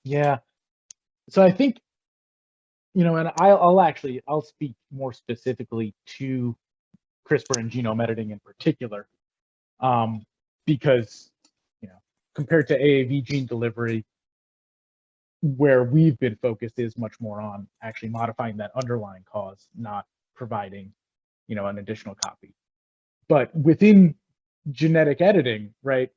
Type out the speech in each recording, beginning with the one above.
Yeah. So I think, and I'll speak more specifically to CRISPR and genome editing in particular, because, compared to AAV gene delivery, where we've been focused is much more on actually modifying that underlying cause, not providing, an additional copy. But within genetic editing, right,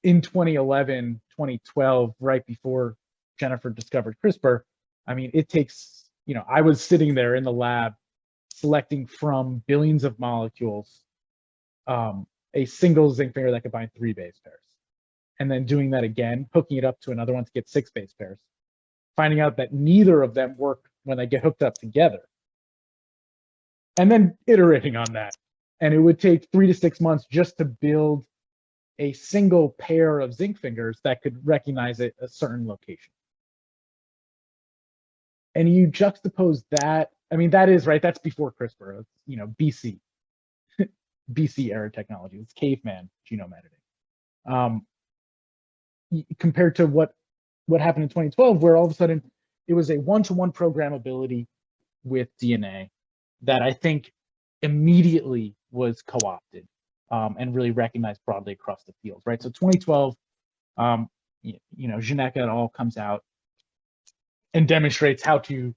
in 2011, 2012, right before Jennifer discovered CRISPR, I mean, it takes, I was sitting there in the lab selecting from billions of molecules a single zinc finger that could bind 3 base pairs. And then doing that again, hooking it up to another one to get 6 base pairs, finding out that neither of them work when they get hooked up together. And then iterating on that. And it would take 3 to 6 months just to build a single pair of zinc fingers that could recognize a certain location. And you juxtapose that, I mean, that is right, that's before CRISPR, BC, BC era technology. It's caveman genome editing. Compared to what happened in 2012, where all of a sudden it was a one-to-one programmability with DNA that I think immediately was co-opted and really recognized broadly across the field, right? So 2012, Zineka et al. Comes out and demonstrates how to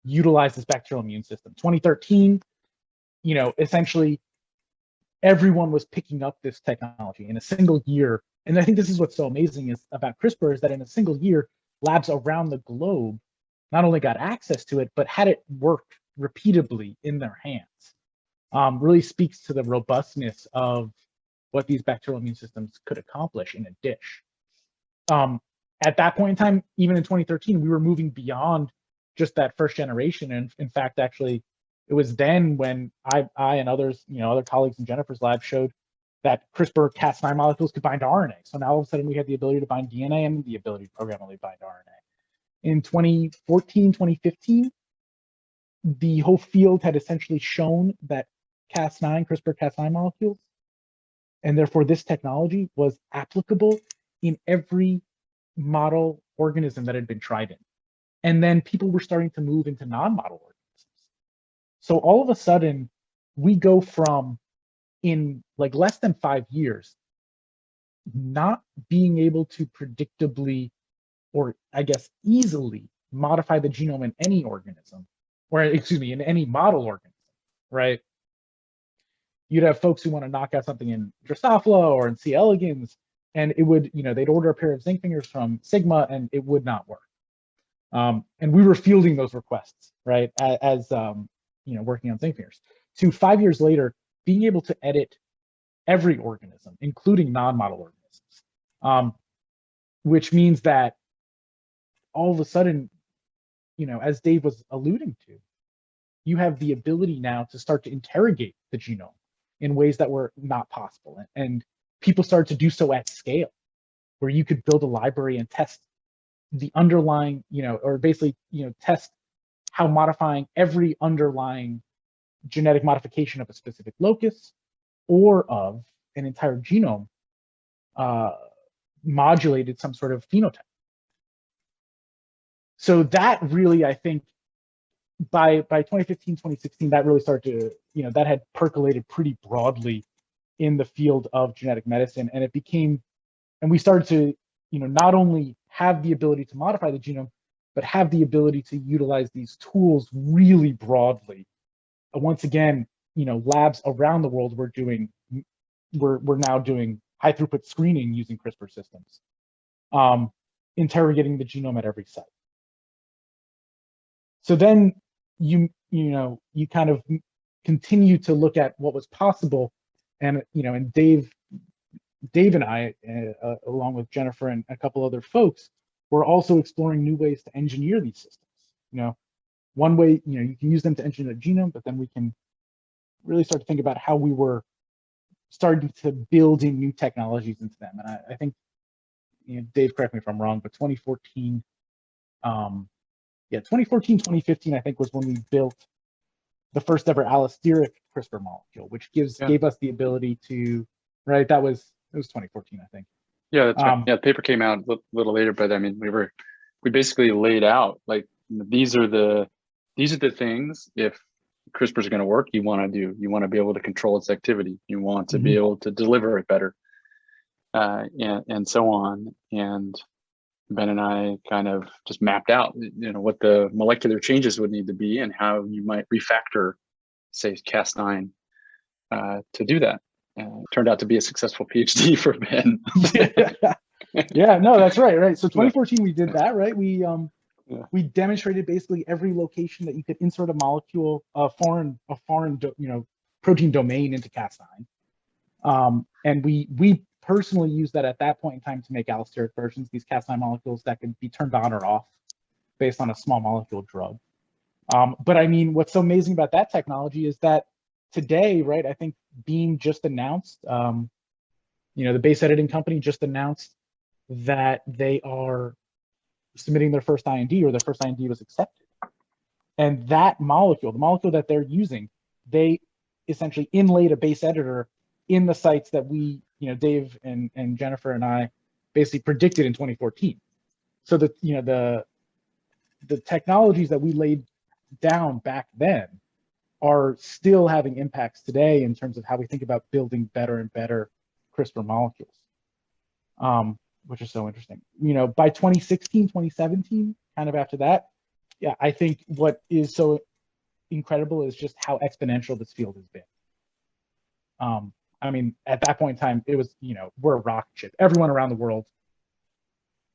utilize this bacterial immune system. 2013, essentially everyone was picking up this technology in a single year. And I think this is what's so amazing about CRISPR is that in a single year, labs around the globe not only got access to it, but had it work repeatably in their hands. Really speaks to the robustness of what these bacterial immune systems could accomplish in a dish. At that point in time, even in 2013, we were moving beyond just that first generation. And in fact, actually, it was then when I and others, other colleagues in Jennifer's lab showed that CRISPR Cas9 molecules could bind RNA. So now all of a sudden we had the ability to bind DNA and the ability to programmably bind RNA. In 2014, 2015, the whole field had essentially shown that CRISPR Cas9 molecules, and therefore this technology was applicable in every model organism that had been tried in. And then people were starting to move into non-model organisms. So all of a sudden, we go from, in like less than 5 years, not being able to predictably, or I guess easily, modify the genome in any organism, or excuse me, in any model organism, right? You'd have folks who want to knock out something in Drosophila or in C. elegans, and it would, they'd order a pair of zinc fingers from Sigma and it would not work. And we were fielding those requests, right, as working on zinc fingers. To 5 years later, being able to edit every organism, including non-model organisms, which means that all of a sudden, as Dave was alluding to, you have the ability now to start to interrogate the genome in ways that were not possible. And people started to do so at scale, where you could build a library and test the underlying, or basically, test how modifying every underlying genetic modification of a specific locus or of an entire genome modulated some sort of phenotype. So that really, I think, by 2015, 2016, that really started to, that had percolated pretty broadly in the field of genetic medicine. And it became, and we started to, not only have the ability to modify the genome, but have the ability to utilize these tools really broadly. Once again, labs around the world we're now doing high throughput screening using CRISPR systems, interrogating the genome at every site. So then you kind of continue to look at what was possible, and and Dave and I, along with Jennifer and a couple other folks, were also exploring new ways to engineer these systems. One way, you can use them to engineer the genome, but then we can really start to think about how we were starting to build in new technologies into them. And I think, Dave, correct me if I'm wrong, but 2014, 2015, I think, was when we built the first ever allosteric CRISPR molecule, which gave us the ability to, right? It was 2014, I think. Yeah, that's right. Yeah, the paper came out a little later, but I mean, we were we basically laid out like these are the things, if CRISPR is going to work, you want to do. You want to be able to control its activity. You want to be able to deliver it better, and so on. And Ben and I kind of just mapped out, what the molecular changes would need to be and how you might refactor, say, Cas9 to do that. Turned out to be a successful PhD for Ben. Yeah, no, that's right. Right. So 2014, we did that, right? We demonstrated basically every location that you could insert a molecule, a foreign protein domain into Cas9. And we personally used that at that point in time to make allosteric versions, these Cas9 molecules that could be turned on or off based on a small molecule drug. But I mean, what's so amazing about that technology is that today, right, I think Beam just announced, the base editing company just announced that they are submitting their first IND, or their first IND was accepted. And that molecule, the molecule that they're using, they essentially inlaid a base editor in the sites that we, Dave and Jennifer and I basically predicted in 2014. So that, the technologies that we laid down back then are still having impacts today in terms of how we think about building better and better CRISPR molecules, which is so interesting. By 2016, 2017, kind of after that, yeah, I think what is so incredible is just how exponential this field has been. I mean, at that point in time, it was, we're a rocket ship. Everyone around the world,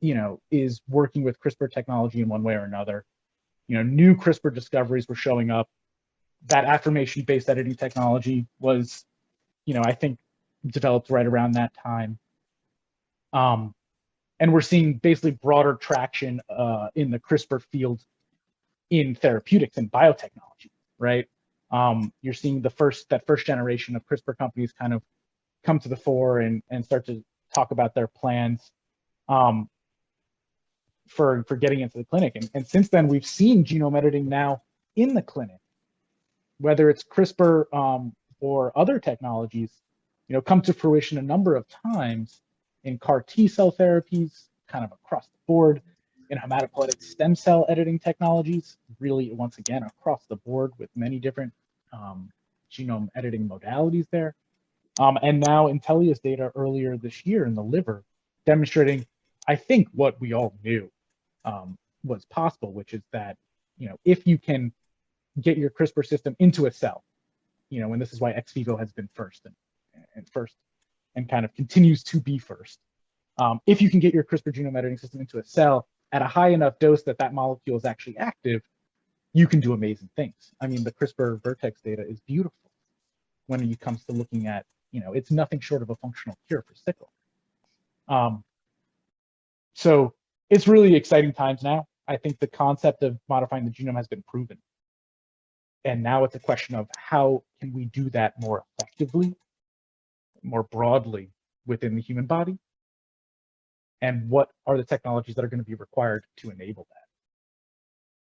is working with CRISPR technology in one way or another. New CRISPR discoveries were showing up. That affirmation-based editing technology was, I think, developed right around that time. And we're seeing basically broader traction in the CRISPR field in therapeutics and biotechnology, right? You're seeing that first generation of CRISPR companies kind of come to the fore and start to talk about their plans for getting into the clinic. And since then, we've seen genome editing now in the clinic, whether it's CRISPR or other technologies, come to fruition a number of times in CAR T cell therapies, kind of across the board, in hematopoietic stem cell editing technologies, really, once again, across the board with many different genome editing modalities there. And now Intellia's data earlier this year in the liver demonstrating, I think, what we all knew was possible, which is that, if you can get your CRISPR system into a cell, and this is why ex vivo has been first and kind of continues to be first. If you can get your CRISPR genome editing system into a cell at a high enough dose that molecule is actually active, you can do amazing things. I mean, the CRISPR Vertex data is beautiful when it comes to looking at, it's nothing short of a functional cure for sickle. So it's really exciting times now. I think the concept of modifying the genome has been proven. And now it's a question of how can we do that more effectively, more broadly within the human body? And what are the technologies that are going to be required to enable that?